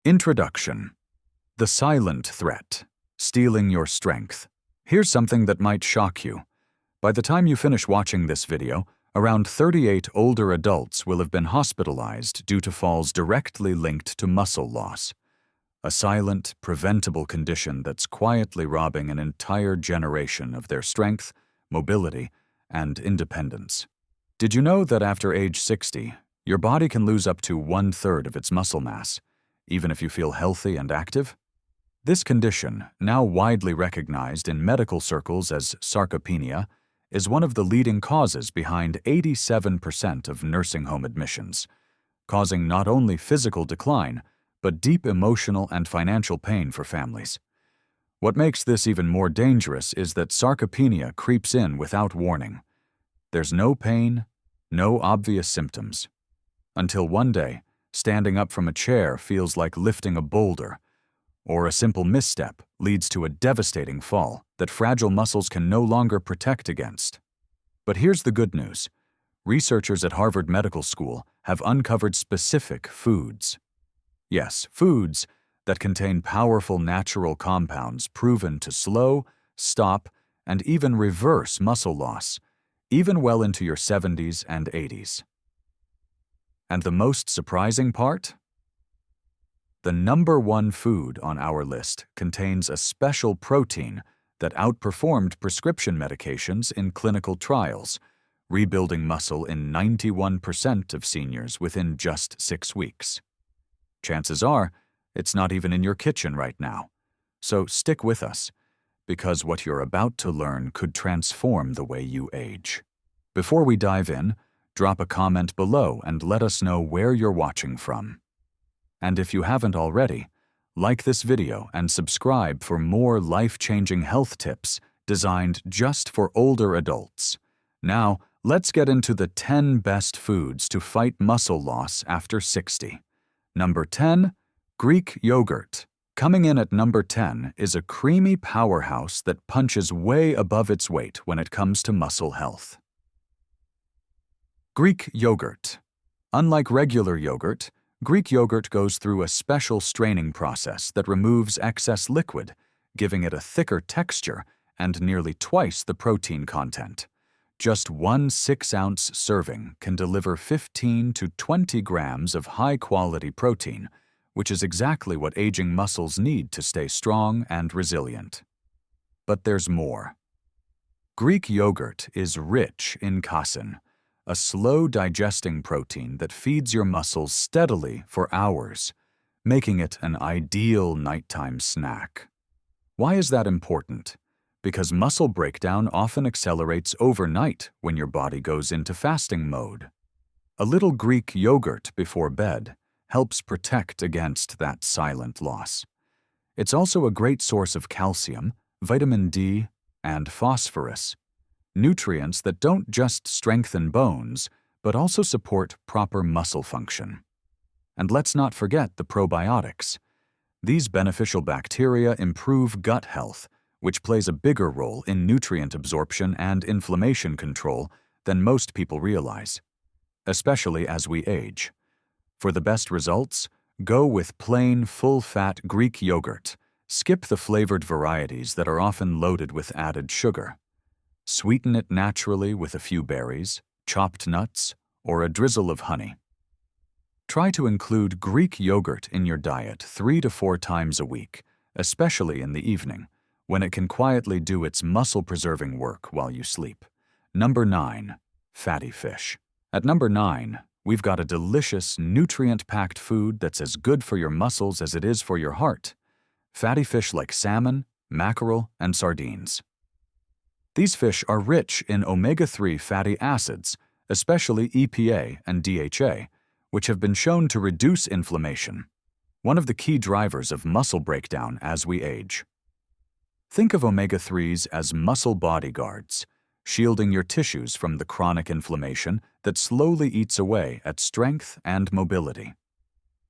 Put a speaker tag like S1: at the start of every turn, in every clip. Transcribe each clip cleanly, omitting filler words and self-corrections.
S1: Introduction. The silent threat, stealing your strength. Here's something that might shock you. By the time you finish watching this video, around 38 older adults will have been hospitalized due to falls directly linked to muscle loss. A silent, preventable condition that's quietly robbing an entire generation of their strength, mobility, and independence. Did you know that after age 60, your body can lose up to 1/3 of its muscle mass, even if you feel healthy and active? This condition, now widely recognized in medical circles as sarcopenia, is one of the leading causes behind 87% of nursing home admissions, causing not only physical decline, but deep emotional and financial pain for families. What makes this even more dangerous is that sarcopenia creeps in without warning. There's no pain, no obvious symptoms. Until one day, standing up from a chair feels like lifting a boulder, or a simple misstep leads to a devastating fall that fragile muscles can no longer protect against. But here's the good news. Researchers at Harvard Medical School have uncovered specific foods. Yes, foods that contain powerful natural compounds proven to slow, stop, and even reverse muscle loss, even well into your 70s and 80s. And the most surprising part? The #1 food on our list contains a special protein that outperformed prescription medications in clinical trials, rebuilding muscle in 91% of seniors within just 6 weeks. Chances are, it's not even in your kitchen right now. So stick with us, because what you're about to learn could transform the way you age. Before we dive in, drop a comment below and let us know where you're watching from. And if you haven't already, like this video and subscribe for more life-changing health tips designed just for older adults. Now, let's get into the 10 best foods to fight muscle loss after 60. Number 10, Greek yogurt. Coming in at number 10 is a creamy powerhouse that punches way above its weight when it comes to muscle health. Greek yogurt. Unlike regular yogurt, Greek yogurt goes through a special straining process that removes excess liquid, giving it a thicker texture and nearly twice the protein content. Just one 6-ounce serving can deliver 15 to 20 grams of high-quality protein, which is exactly what aging muscles need to stay strong and resilient. But there's more. Greek yogurt is rich in casein, a slow-digesting protein that feeds your muscles steadily for hours, making it an ideal nighttime snack. Why is that important? Because muscle breakdown often accelerates overnight when your body goes into fasting mode. A little Greek yogurt before bed helps protect against that silent loss. It's also a great source of calcium, vitamin D, and phosphorus, nutrients that don't just strengthen bones, but also support proper muscle function. And let's not forget the probiotics. These beneficial bacteria improve gut health, which plays a bigger role in nutrient absorption and inflammation control than most people realize, especially as we age. For the best results, go with plain, full-fat Greek yogurt. Skip the flavored varieties that are often loaded with added sugar. Sweeten it naturally with a few berries, chopped nuts, or a drizzle of honey. Try to include Greek yogurt in your diet 3 to 4 times a week, especially in the evening, when it can quietly do its muscle-preserving work while you sleep. Number 9, fatty fish. At number 9, we've got a delicious, nutrient-packed food that's as good for your muscles as it is for your heart. Fatty fish like salmon, mackerel, and sardines. These fish are rich in omega-3 fatty acids, especially EPA and DHA, which have been shown to reduce inflammation, one of the key drivers of muscle breakdown as we age. Think of omega-3s as muscle bodyguards, shielding your tissues from the chronic inflammation that slowly eats away at strength and mobility.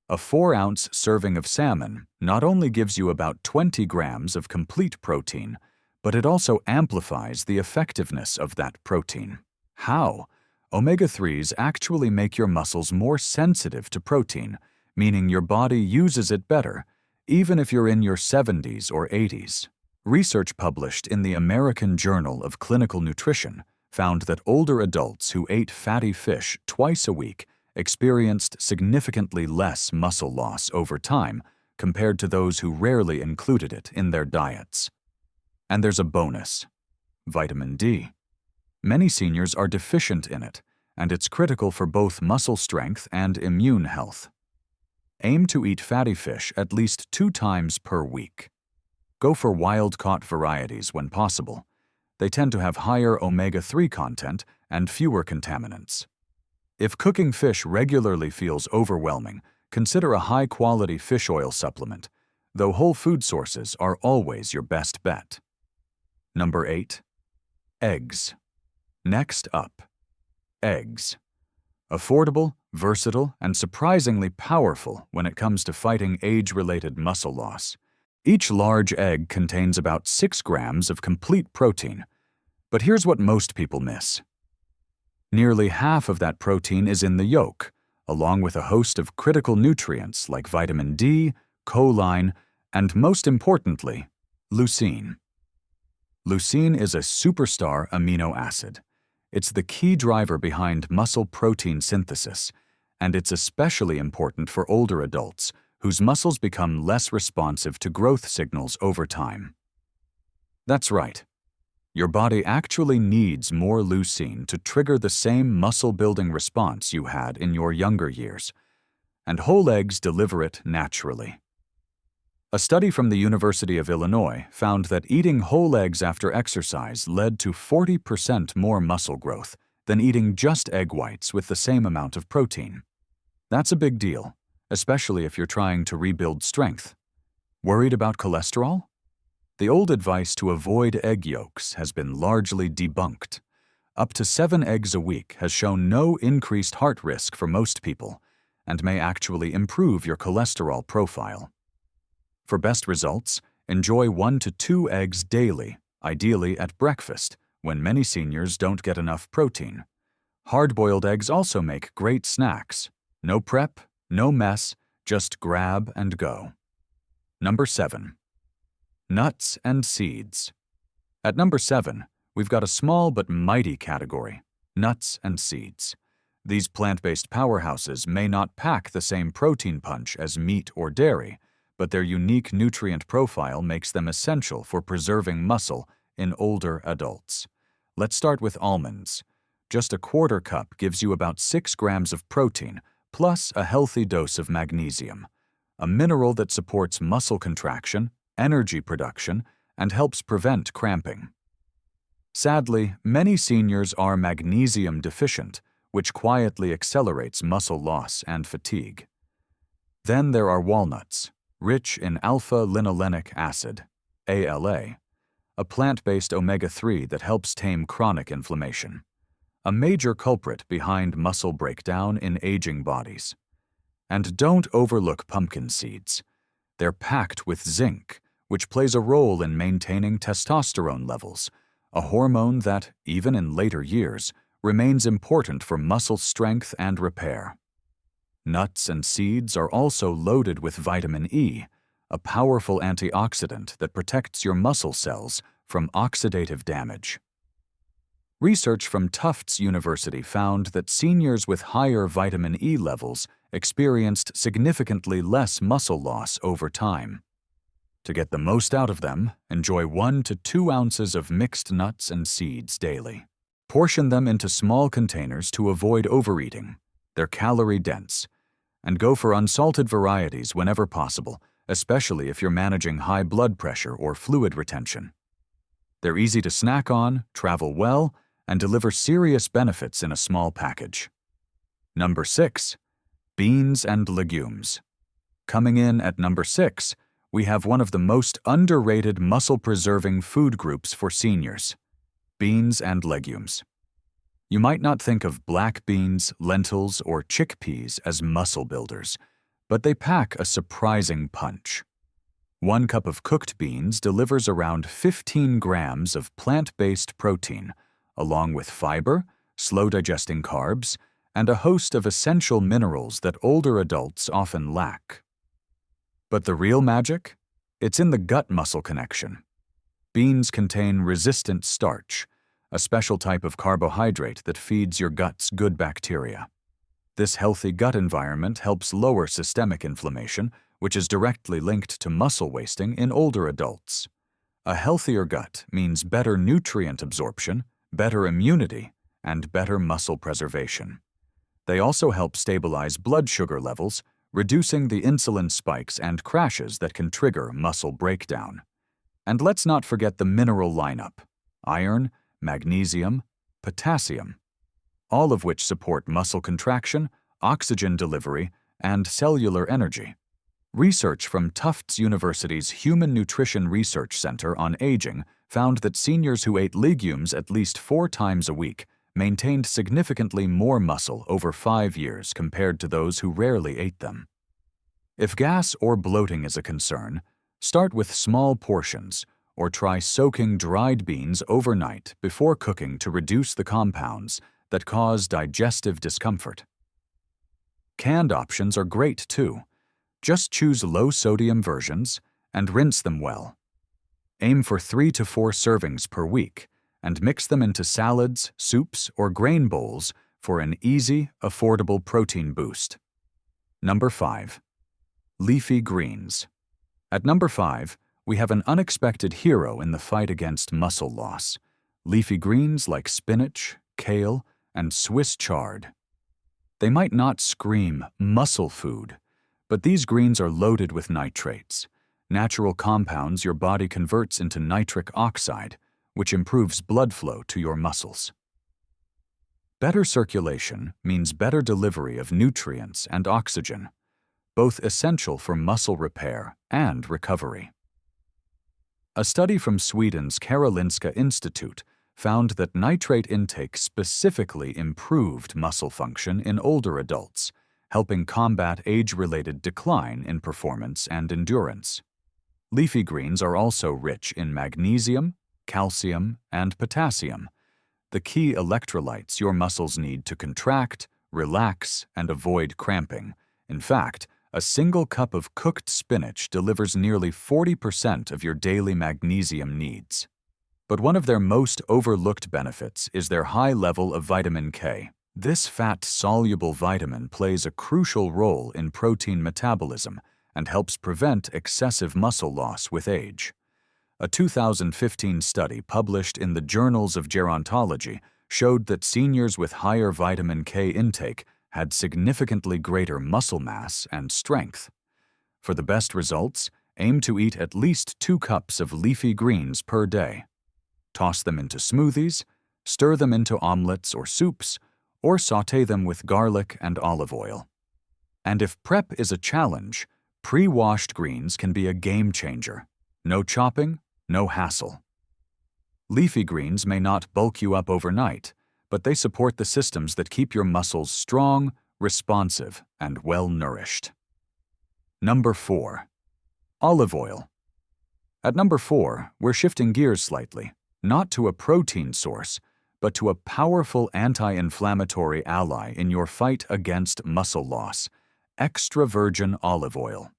S1: A 4-ounce serving of salmon not only gives you about 20 grams of complete protein, but it also amplifies the effectiveness of that protein. How? Omega-3s actually make your muscles more sensitive to protein, meaning your body uses it better, even if you're in your 70s or 80s. Research published in the American Journal of Clinical Nutrition found that older adults who ate fatty fish twice a week experienced significantly less muscle loss over time compared to those who rarely included it in their diets. And there's a bonus: vitamin D. Many seniors are deficient in it, and it's critical for both muscle strength and immune health. Aim to eat fatty fish at least 2 times per week. Go for wild-caught varieties when possible. They tend to have higher omega-3 content and fewer contaminants. If cooking fish regularly feels overwhelming, consider a high-quality fish oil supplement, though whole food sources are always your best bet. Number 8. Eggs. Next up, eggs. Affordable, versatile, and surprisingly powerful when it comes to fighting age-related muscle loss. Each large egg contains about 6 grams of complete protein. But here's what most people miss. Nearly half of that protein is in the yolk, along with a host of critical nutrients like vitamin D, choline, and most importantly, leucine. Leucine is a superstar amino acid. It's the key driver behind muscle protein synthesis, and it's especially important for older adults whose muscles become less responsive to growth signals over time. That's right. Your body actually needs more leucine to trigger the same muscle-building response you had in your younger years, and whole eggs deliver it naturally. A study from the University of Illinois found that eating whole eggs after exercise led to 40% more muscle growth than eating just egg whites with the same amount of protein. That's a big deal, especially if you're trying to rebuild strength. Worried about cholesterol? The old advice to avoid egg yolks has been largely debunked. Up to 7 eggs a week has shown no increased heart risk for most people and may actually improve your cholesterol profile. For best results, enjoy 1 to 2 eggs daily, ideally at breakfast, when many seniors don't get enough protein. Hard-boiled eggs also make great snacks. No prep, no mess, just grab and go. Number 7. Nuts and seeds. At number 7, we've got a small but mighty category: nuts and seeds. These plant-based powerhouses may not pack the same protein punch as meat or dairy, but their unique nutrient profile makes them essential for preserving muscle in older adults. Let's start with almonds. Just a quarter cup gives you about 6 grams of protein, plus a healthy dose of magnesium, a mineral that supports muscle contraction, energy production, and helps prevent cramping. Sadly, many seniors are magnesium deficient, which quietly accelerates muscle loss and fatigue. Then there are walnuts, rich in alpha-linolenic acid, ALA, a plant-based omega-3 that helps tame chronic inflammation, a major culprit behind muscle breakdown in aging bodies. And don't overlook pumpkin seeds. They're packed with zinc, which plays a role in maintaining testosterone levels, a hormone that, even in later years, remains important for muscle strength and repair. Nuts and seeds are also loaded with vitamin E, a powerful antioxidant that protects your muscle cells from oxidative damage. Research from Tufts University found that seniors with higher vitamin E levels experienced significantly less muscle loss over time. To get the most out of them, enjoy 1 to 2 ounces of mixed nuts and seeds daily. Portion them into small containers to avoid overeating. They're calorie-dense. And go for unsalted varieties whenever possible, especially if you're managing high blood pressure or fluid retention. They're easy to snack on, travel well, and deliver serious benefits in a small package. Number 6. Beans and legumes. Coming in at number 6, we have one of the most underrated muscle-preserving food groups for seniors: beans and legumes. You might not think of black beans, lentils, or chickpeas as muscle builders, but they pack a surprising punch. 1 cup of cooked beans delivers around 15 grams of plant-based protein, along with fiber, slow-digesting carbs, and a host of essential minerals that older adults often lack. But the real magic? It's in the gut-muscle connection. Beans contain resistant starch, a special type of carbohydrate that feeds your gut's good bacteria. This healthy gut environment helps lower systemic inflammation, which is directly linked to muscle wasting in older adults. A healthier gut means better nutrient absorption, better immunity, and better muscle preservation. They also help stabilize blood sugar levels, reducing the insulin spikes and crashes that can trigger muscle breakdown. And let's not forget the mineral lineup: iron, magnesium, potassium, all of which support muscle contraction, oxygen delivery, and cellular energy. Research from Tufts University's Human Nutrition Research Center on Aging found that seniors who ate legumes at least 4 times a week maintained significantly more muscle over 5 years compared to those who rarely ate them. If gas or bloating is a concern, start with small portions or try soaking dried beans overnight before cooking to reduce the compounds that cause digestive discomfort. Canned options are great too. Just choose low-sodium versions and rinse them well. Aim for 3 to 4 servings per week and mix them into salads, soups, or grain bowls for an easy, affordable protein boost. Number 5. Leafy greens. At number 5, we have an unexpected hero in the fight against muscle loss: leafy greens like spinach, kale, and Swiss chard. They might not scream muscle food, but these greens are loaded with nitrates, natural compounds your body converts into nitric oxide, which improves blood flow to your muscles. Better circulation means better delivery of nutrients and oxygen, both essential for muscle repair and recovery. A study from Sweden's Karolinska Institute found that nitrate intake specifically improved muscle function in older adults, helping combat age-related decline in performance and endurance. Leafy greens are also rich in magnesium, calcium, and potassium, the key electrolytes your muscles need to contract, relax, and avoid cramping. In fact, a single cup of cooked spinach delivers nearly 40% of your daily magnesium needs. But one of their most overlooked benefits is their high level of vitamin K. This fat-soluble vitamin plays a crucial role in protein metabolism and helps prevent excessive muscle loss with age. A 2015 study published in the Journals of Gerontology showed that seniors with higher vitamin K intake had significantly greater muscle mass and strength. For the best results, aim to eat at least 2 cups of leafy greens per day. Toss them into smoothies, stir them into omelets or soups, or sauté them with garlic and olive oil. And if prep is a challenge, pre-washed greens can be a game changer. No chopping, no hassle. Leafy greens may not bulk you up overnight, but they support the systems that keep your muscles strong, responsive, and well-nourished. Number 4. Olive oil. At number 4, we're shifting gears slightly, not to a protein source, but to a powerful anti-inflammatory ally in your fight against muscle loss: extra virgin olive oil.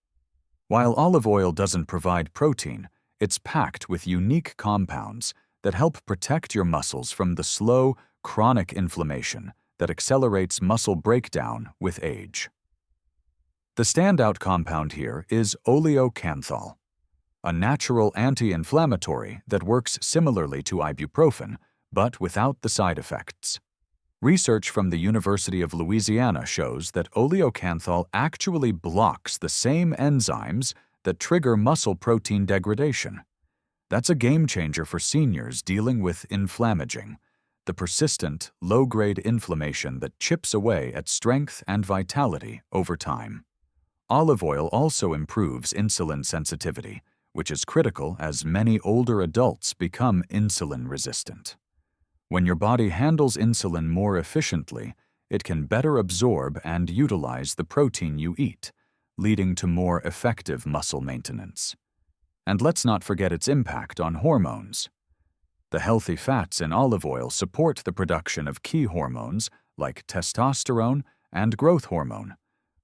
S1: While olive oil doesn't provide protein, it's packed with unique compounds that help protect your muscles from the slow, chronic inflammation that accelerates muscle breakdown with age. The standout compound here is oleocanthal, a natural anti-inflammatory that works similarly to ibuprofen, but without the side effects. Research from the University of Louisiana shows that oleocanthal actually blocks the same enzymes that trigger muscle protein degradation. That's a game changer for seniors dealing with inflammaging, the persistent, low-grade inflammation that chips away at strength and vitality over time. Olive oil also improves insulin sensitivity, which is critical as many older adults become insulin resistant. When your body handles insulin more efficiently, it can better absorb and utilize the protein you eat, leading to more effective muscle maintenance. And let's not forget its impact on hormones. The healthy fats in olive oil support the production of key hormones like testosterone and growth hormone,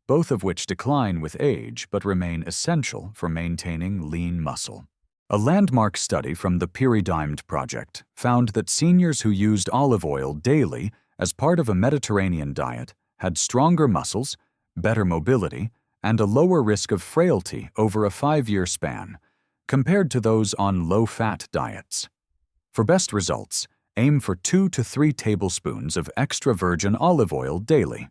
S1: both of which decline with age but remain essential for maintaining lean muscle. A landmark study from the Pyridimd Project found that seniors who used olive oil daily as part of a Mediterranean diet had stronger muscles, better mobility, and a lower risk of frailty over a 5-year span, compared to those on low-fat diets. For best results, aim for 2 to 3 tablespoons of extra virgin olive oil daily.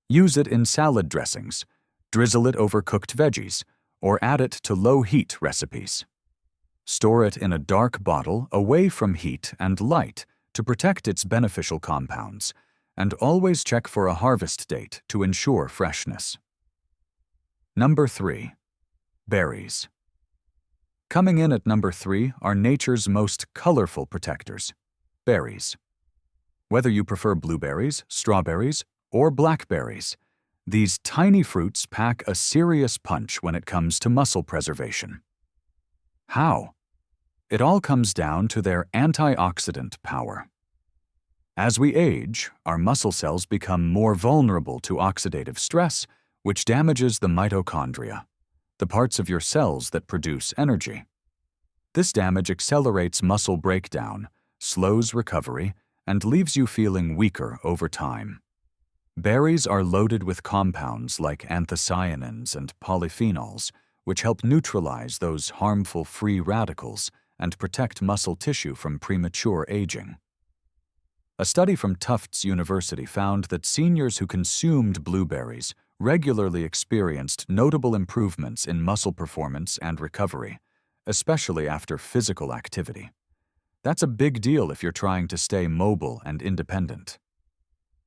S1: Use it in salad dressings, drizzle it over cooked veggies, or add it to low-heat recipes. Store it in a dark bottle away from heat and light to protect its beneficial compounds, and always check for a harvest date to ensure freshness. Number 3. Berries. Coming in at number 3 are nature's most colorful protectors, berries. Whether you prefer blueberries, strawberries, or blackberries, these tiny fruits pack a serious punch when it comes to muscle preservation. How? It all comes down to their antioxidant power. As we age, our muscle cells become more vulnerable to oxidative stress, which damages the mitochondria, the parts of your cells that produce energy. This damage accelerates muscle breakdown, slows recovery, and leaves you feeling weaker over time. Berries are loaded with compounds like anthocyanins and polyphenols, which help neutralize those harmful free radicals and protect muscle tissue from premature aging. A study from Tufts University found that seniors who consumed blueberries regularly experienced notable improvements in muscle performance and recovery, especially after physical activity. That's a big deal if you're trying to stay mobile and independent.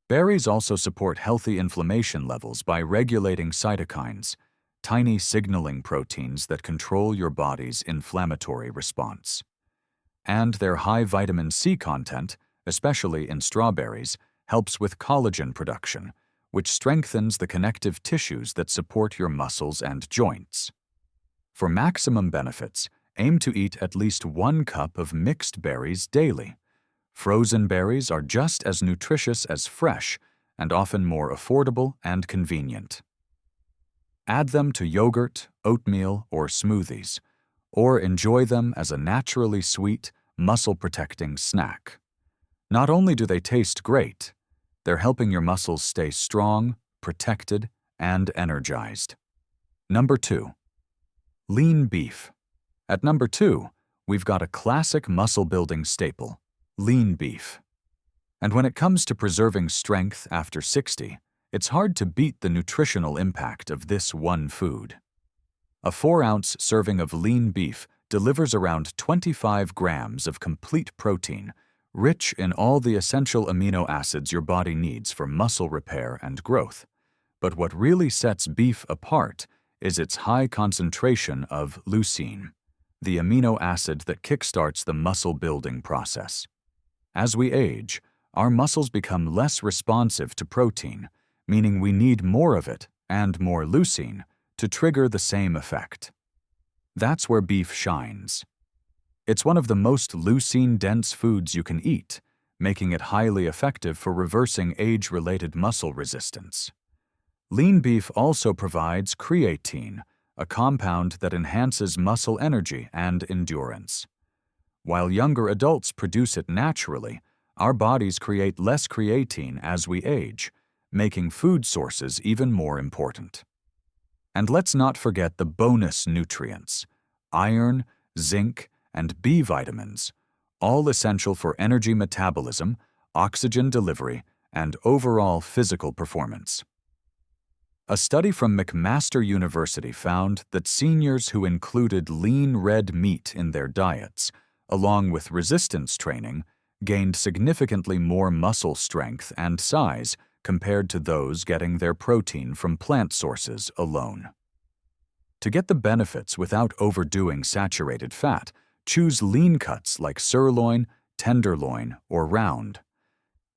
S1: Berries also support healthy inflammation levels by regulating cytokines, tiny signaling proteins that control your body's inflammatory response. And their high vitamin C content, especially in strawberries, helps with collagen production, which strengthens the connective tissues that support your muscles and joints. For maximum benefits, aim to eat at least 1 cup of mixed berries daily. Frozen berries are just as nutritious as fresh and often more affordable and convenient. Add them to yogurt, oatmeal, or smoothies, or enjoy them as a naturally sweet, muscle-protecting snack. Not only do they taste great, they're helping your muscles stay strong, protected, and energized. Number 2. Lean beef. At number 2, we've got a classic muscle-building staple, lean beef. And when it comes to preserving strength after 60, it's hard to beat the nutritional impact of this one food. A 4-ounce serving of lean beef delivers around 25 grams of complete protein, rich in all the essential amino acids your body needs for muscle repair and growth. But what really sets beef apart is its high concentration of leucine, the amino acid that kickstarts the muscle-building process. As we age, our muscles become less responsive to protein, meaning we need more of it and more leucine to trigger the same effect. That's where beef shines. It's one of the most leucine-dense foods you can eat, making it highly effective for reversing age-related muscle resistance. Lean beef also provides creatine, a compound that enhances muscle energy and endurance. While younger adults produce it naturally, our bodies create less creatine as we age, making food sources even more important. And let's not forget the bonus nutrients: iron, zinc, and B vitamins, all essential for energy metabolism, oxygen delivery, and overall physical performance. A study from McMaster University found that seniors who included lean red meat in their diets, along with resistance training, gained significantly more muscle strength and size compared to those getting their protein from plant sources alone. To get the benefits without overdoing saturated fat, choose lean cuts like sirloin, tenderloin, or round.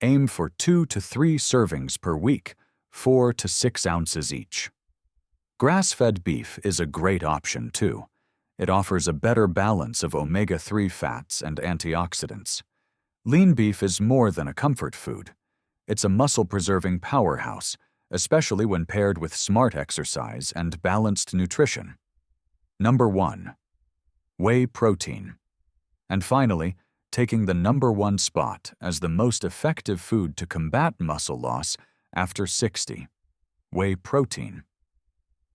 S1: Aim for 2 to 3 servings per week, 4 to 6 ounces each. Grass-fed beef is a great option too. It offers a better balance of omega-3 fats and antioxidants. Lean beef is more than a comfort food. It's a muscle-preserving powerhouse, especially when paired with smart exercise and balanced nutrition. Number 1. Whey protein. And finally, taking the number 1 spot as the most effective food to combat muscle loss after 60. Whey protein.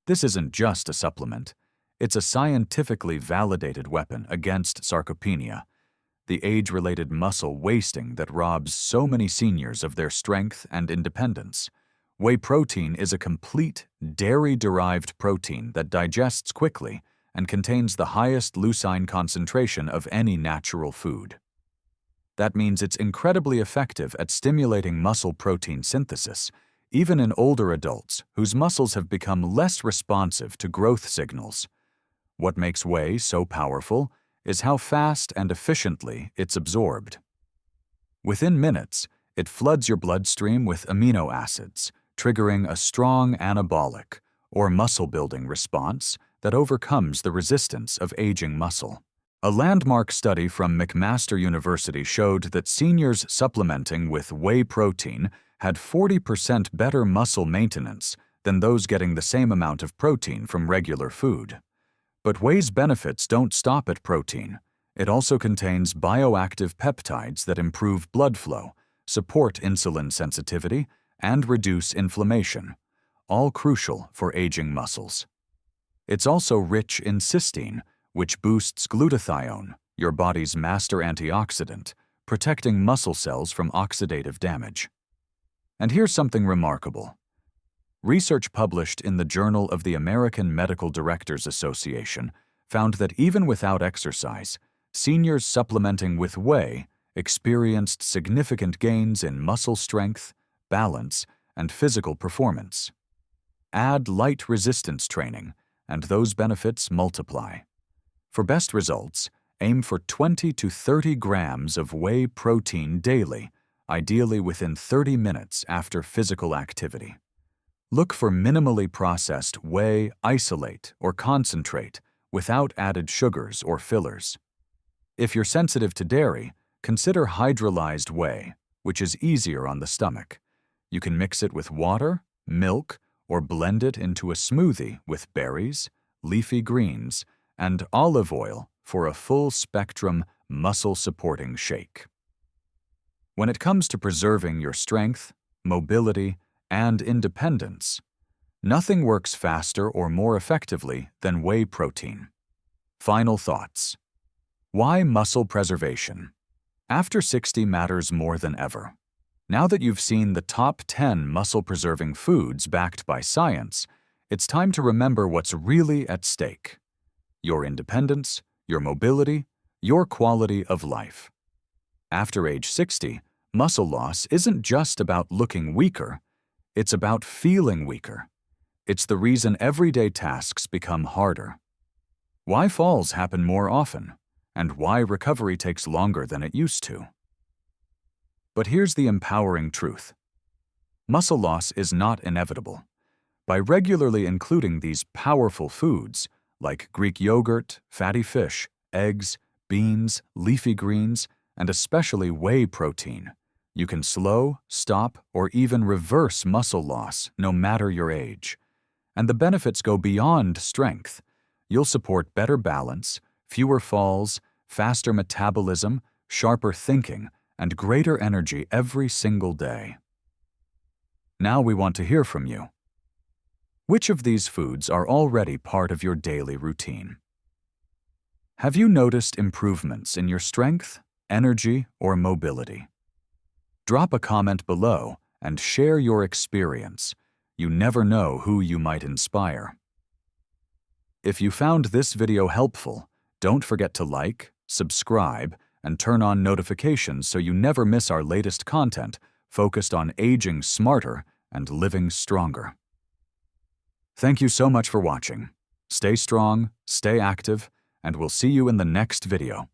S1: This isn't just a supplement. It's a scientifically validated weapon against sarcopenia, the age-related muscle wasting that robs so many seniors of their strength and independence. Whey protein is a complete, dairy-derived protein that digests quickly and contains the highest leucine concentration of any natural food. That means it's incredibly effective at stimulating muscle protein synthesis, even in older adults whose muscles have become less responsive to growth signals. What makes whey so powerful is how fast and efficiently it's absorbed. Within minutes, it floods your bloodstream with amino acids, triggering a strong anabolic, or muscle-building response that overcomes the resistance of aging muscle. A landmark study from McMaster University showed that seniors supplementing with whey protein had 40% better muscle maintenance than those getting the same amount of protein from regular food. But whey's benefits don't stop at protein. It also contains bioactive peptides that improve blood flow, support insulin sensitivity, and reduce inflammation, all crucial for aging muscles. It's also rich in cysteine, which boosts glutathione, your body's master antioxidant, protecting muscle cells from oxidative damage. And here's something remarkable. Research published in the Journal of the American Medical Directors Association found that even without exercise, seniors supplementing with whey experienced significant gains in muscle strength, balance, and physical performance. Add light resistance training, and those benefits multiply. For best results, aim for 20 to 30 grams of whey protein daily, ideally within 30 minutes after physical activity. Look for minimally processed whey isolate or concentrate without added sugars or fillers. If you're sensitive to dairy, consider hydrolyzed whey, which is easier on the stomach. You can mix it with water, milk, or blend it into a smoothie with berries, leafy greens, and olive oil for a full-spectrum, muscle-supporting shake. When it comes to preserving your strength, mobility, and independence, nothing works faster or more effectively than whey protein. Final thoughts. Why muscle preservation? After 60 matters more than ever. Now that you've seen the top 10 muscle-preserving foods backed by science, it's time to remember what's really at stake: your independence, your mobility, your quality of life. After age 60, muscle loss isn't just about looking weaker, it's about feeling weaker. It's the reason everyday tasks become harder. Why falls happen more often, and why recovery takes longer than it used to. But here's the empowering truth. Muscle loss is not inevitable. By regularly including these powerful foods, like Greek yogurt, fatty fish, eggs, beans, leafy greens, and especially whey protein, you can slow, stop, or even reverse muscle loss no matter your age. And the benefits go beyond strength. You'll support better balance, fewer falls, faster metabolism, sharper thinking, and greater energy every single day. Now we want to hear from you. Which of these foods are already part of your daily routine? Have you noticed improvements in your strength, energy, or mobility? Drop a comment below and share your experience. You never know who you might inspire. If you found this video helpful, don't forget to like, subscribe, and turn on notifications so you never miss our latest content focused on aging smarter and living stronger. Thank you so much for watching. Stay strong, stay active, and we'll see you in the next video.